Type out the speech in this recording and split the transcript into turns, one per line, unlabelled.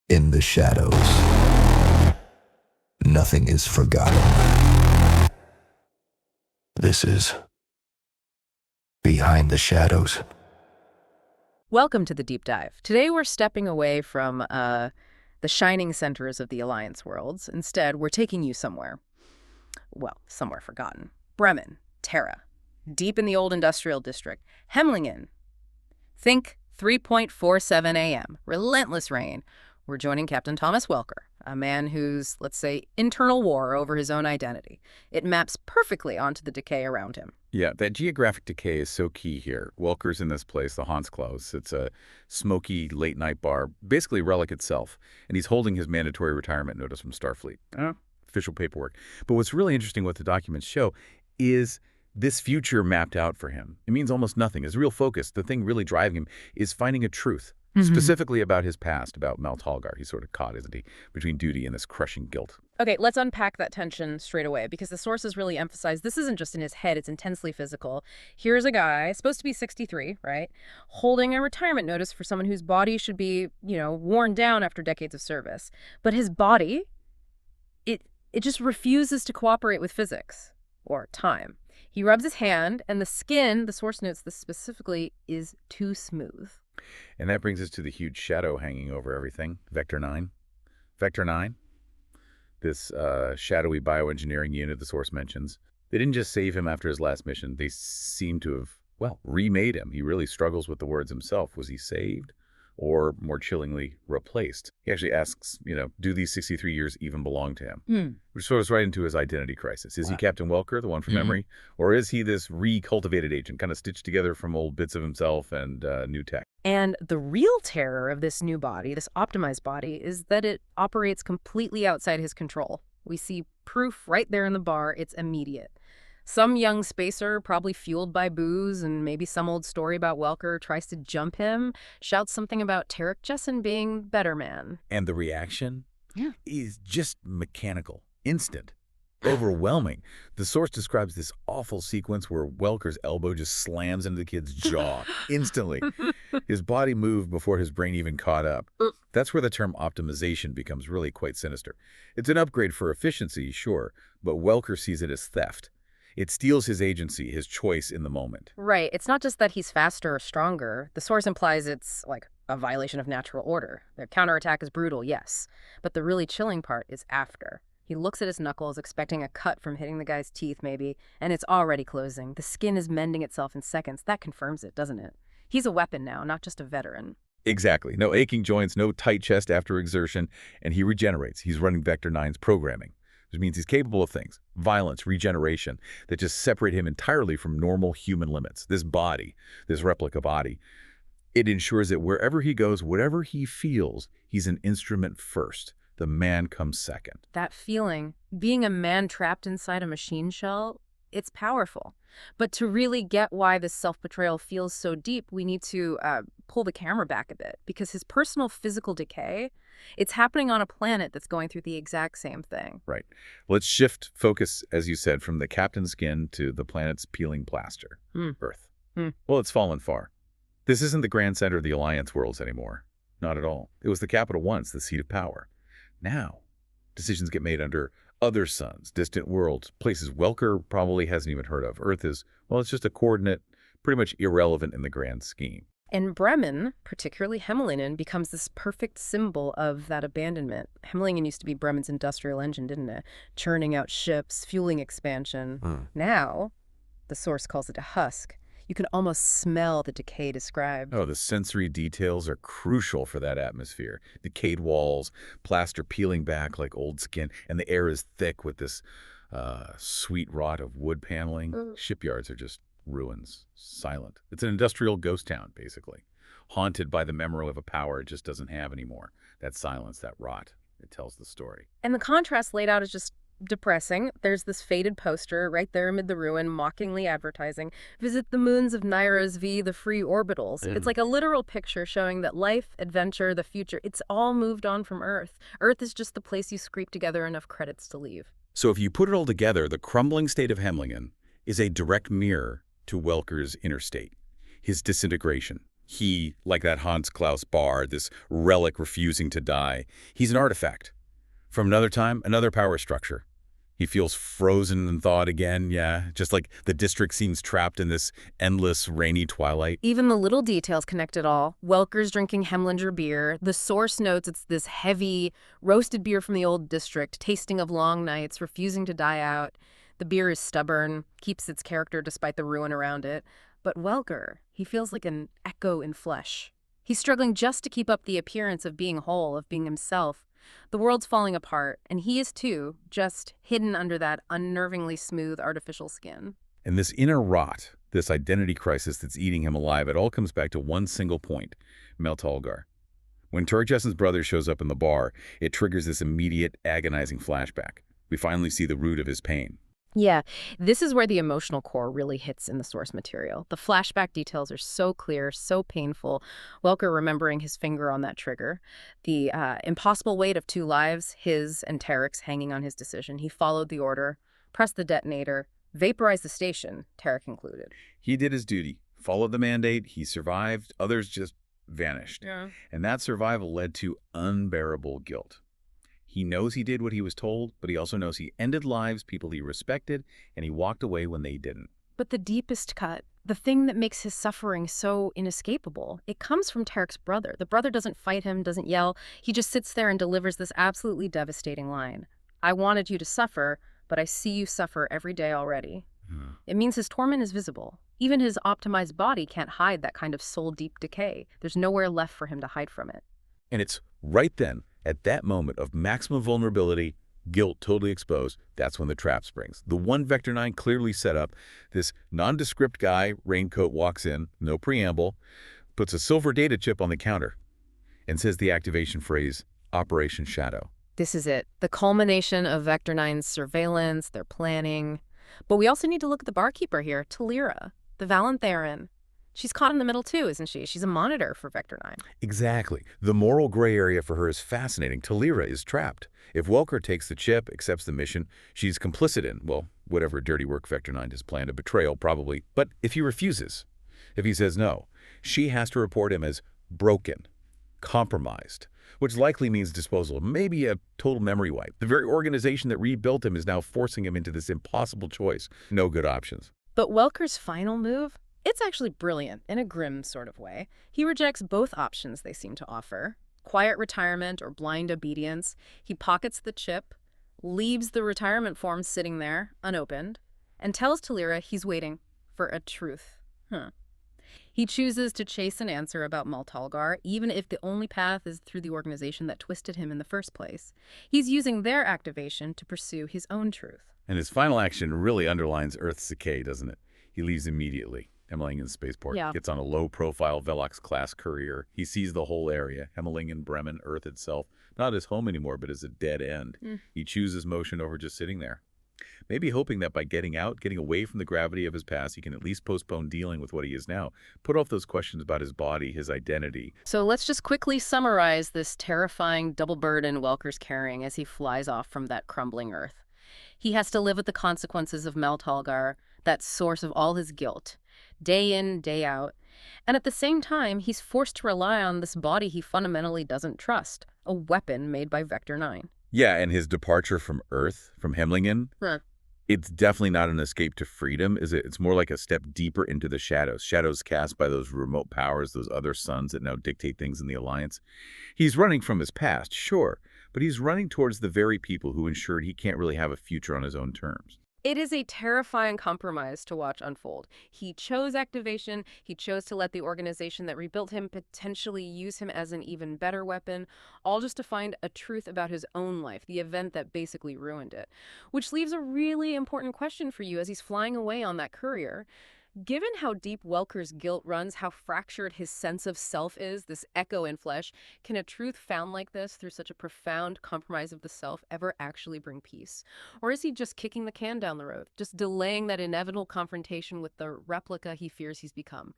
In the shadows, nothing is forgotten. This is Behind the Shadows.
Welcome to the Deep Dive. Today we're stepping away from the shining centers of the Alliance worlds. Instead, we're taking you somewhere. Well, somewhere forgotten. Bremen, Terra, deep in the old industrial district. Hemlingen. Think 3:47 a.m. Relentless rain. We're joining Captain Thomas Welker, a man whose, let's say, internal war over his own identity. It maps perfectly onto the decay around him.
Yeah, that geographic decay is so key here. Welker's in this place, the Hansklaus. It's a smoky late-night bar, basically Relic itself, and he's holding his mandatory retirement notice from Starfleet. Official paperwork. But what's really interesting what the documents show is this future mapped out for him. It means almost nothing. His real focus, the thing really driving him, is finding a truth. Specifically about his past, about Mel Talgar. He's sort of caught, isn't he, between duty and this crushing guilt.
Okay, let's unpack that tension straight away, because the sources really emphasize this isn't just in his head, it's intensely physical. Here's a guy, supposed to be 63, right, holding a retirement notice for someone whose body should be, worn down after decades of service. But his body, it just refuses to cooperate with physics or time. He rubs his hand, and the skin, the source notes this specifically, is too smooth.
And that brings us to the huge shadow hanging over everything, Vector 9. Vector 9, this shadowy bioengineering unit the source mentions, they didn't just save him after his last mission. They seem to have, remade him. He really struggles with the words himself. Was he saved or, more chillingly, replaced? He actually asks, do these 63 years even belong to him? Which throws right into his identity crisis. Is he Captain Welker, the one from memory? Or is he this recultivated agent, kind of stitched together from old bits of himself and new tech?
And the real terror of this new body, this optimized body, is that it operates completely outside his control. We see proof right there in the bar. It's immediate. Some young spacer, probably fueled by booze and maybe some old story about Welker, tries to jump him, shouts something about Tarek Jessen being better man.
And the reaction is just mechanical, instant, overwhelming. The source describes this awful sequence where Welker's elbow just slams into the kid's jaw instantly. His body moved before his brain even caught up. That's where the term optimization becomes really quite sinister. It's an upgrade for efficiency, sure, but Welker sees it as theft. It steals his agency, his choice in the moment.
Right. It's not just that he's faster or stronger. The source implies it's like a violation of natural order. Their counterattack is brutal, yes. But the really chilling part is after. He looks at his knuckles, expecting a cut from hitting the guy's teeth, maybe, and it's already closing. The skin is mending itself in seconds. That confirms it, doesn't it? He's a weapon now, not just a veteran.
Exactly. No aching joints, no tight chest after exertion, and he regenerates. He's running Vector 9's programming, which means he's capable of things, violence, regeneration, that just separate him entirely from normal human limits. This body, this replica body, it ensures that wherever he goes, whatever he feels, he's an instrument first. The man comes second.
That feeling, being a man trapped inside a machine shell, it's powerful. But to really get why this self-betrayal feels so deep, we need to pull the camera back a bit, because his personal physical decay, it's happening on a planet that's going through the exact same thing.
Right. Let's shift focus, as you said, from the captain's skin to the planet's peeling plaster, Earth. Well, it's fallen far. This isn't the grand center of the Alliance worlds anymore. Not at all. It was the capital once, the seat of power. Now, decisions get made under other suns, distant worlds, places Welker probably hasn't even heard of. Earth is, it's just a coordinate, pretty much irrelevant in the grand scheme.
And Bremen, particularly Hemlingen, becomes this perfect symbol of that abandonment. Hemlingen used to be Bremen's industrial engine, didn't it? Churning out ships, fueling expansion. Now, the source calls it a husk. You can almost smell the decay described.
Oh, the sensory details are crucial for that atmosphere. Decayed walls, plaster peeling back like old skin, and the air is thick with this sweet rot of wood paneling. Shipyards are just ruins, silent. It's an industrial ghost town, basically, haunted by the memory of a power it just doesn't have anymore. That silence, that rot, it tells the story.
And the contrast laid out is just depressing. There's this faded poster right there amid the ruin, mockingly advertising, "Visit the moons of Naira's V, the free orbitals." It's like a literal picture showing that life, adventure, the future, it's all moved on from Earth. Earth is just the place you scrape together enough credits to leave.
So if you put it all together, the crumbling state of Hemlingen is a direct mirror to Welker's inner state, his disintegration, He, like that Hans Klaus bar, this relic refusing to die, he's an artifact. From another time, another power structure. He feels frozen in thought again, yeah, just like the district seems trapped in this endless, rainy twilight.
Even the little details connect it all. Welker's drinking Hemlinger beer. The source notes it's this heavy, roasted beer from the old district, tasting of long nights, refusing to die out. The beer is stubborn, keeps its character despite the ruin around it. But Welker, he feels like an echo in flesh. He's struggling just to keep up the appearance of being whole, of being himself. The world's falling apart, and he is too, just hidden under that unnervingly smooth artificial skin.
And this inner rot, this identity crisis that's eating him alive, it all comes back to one single point, Meltalgar. When Turgessen's brother shows up in the bar, it triggers this immediate, agonizing flashback. We finally see the root of his pain.
Yeah, this is where the emotional core really hits in the source material. The flashback details are so clear, so painful. Welker remembering his finger on that trigger. The impossible weight of two lives, his and Tarek's, hanging on his decision. He followed the order, pressed the detonator, vaporized the station, Tarek included.
He did his duty, followed the mandate, he survived, others just vanished.
Yeah.
And that survival led to unbearable guilt. He knows he did what he was told, but he also knows he ended lives, people he respected, and he walked away when they didn't.
But the deepest cut, the thing that makes his suffering so inescapable, it comes from Tarek's brother. The brother doesn't fight him, doesn't yell. He just sits there and delivers this absolutely devastating line. I wanted you to suffer, but I see you suffer every day already. It means his torment is visible. Even his optimized body can't hide that kind of soul-deep decay. There's nowhere left for him to hide from it.
And it's right then, at that moment of maximum vulnerability, guilt totally exposed, that's when the trap springs. The one Vector 9 clearly set up, this nondescript guy, raincoat, walks in, no preamble, puts a silver data chip on the counter, and says the activation phrase, Operation Shadow.
This is it. The culmination of Vector 9's surveillance, their planning. But we also need to look at the barkeeper here, Talira, the Valentherin. She's caught in the middle too, isn't she? She's a monitor for Vector 9.
Exactly. The moral gray area for her is fascinating. Talira is trapped. If Welker takes the chip, accepts the mission, she's complicit in, well, whatever dirty work Vector 9 has planned, a betrayal probably. But if he refuses, if he says no, she has to report him as broken, compromised, which likely means disposal, maybe a total memory wipe. The very organization that rebuilt him is now forcing him into this impossible choice. No good options.
But Welker's final move? It's actually brilliant, in a grim sort of way. He rejects both options they seem to offer. Quiet retirement or blind obedience. He pockets the chip, leaves the retirement form sitting there, unopened, and tells Talira he's waiting for a truth. He chooses to chase an answer about Maltalgar, even if the only path is through the organization that twisted him in the first place. He's using their activation to pursue his own truth.
And his final action really underlines Earth's decay, doesn't it? He leaves immediately. Hemmelingen spaceport, gets on a low-profile Velox-class courier. He sees the whole area, Hemmelingen, Bremen, Earth itself, not his home anymore, but as a dead end. He chooses motion over just sitting there. Maybe hoping that by getting out, getting away from the gravity of his past, he can at least postpone dealing with what he is now. Put off those questions about his body, his identity.
So let's just quickly summarize this terrifying double burden Welker's carrying as he flies off from that crumbling Earth. He has to live with the consequences of Maltalgar, that source of all his guilt, day in, day out. And at the same time, he's forced to rely on this body he fundamentally doesn't trust, a weapon made by Vector 9.
Yeah, and his departure from Earth, from Hemmelingen, it's definitely not an escape to freedom, is it? It's more like a step deeper into the shadows. Shadows cast by those remote powers, those other suns that now dictate things in the Alliance. He's running from his past, sure, but he's running towards the very people who ensured he can't really have a future on his own terms.
It is a terrifying compromise to watch unfold. He chose activation. He chose to let the organization that rebuilt him potentially use him as an even better weapon, all just to find a truth about his own life, the event that basically ruined it. Which leaves a really important question for you as he's flying away on that courier. Given how deep Welker's guilt runs, how fractured his sense of self is, this echo in flesh, can a truth found like this through such a profound compromise of the self ever actually bring peace? Or is he just kicking the can down the road, just delaying that inevitable confrontation with the replica he fears he's become?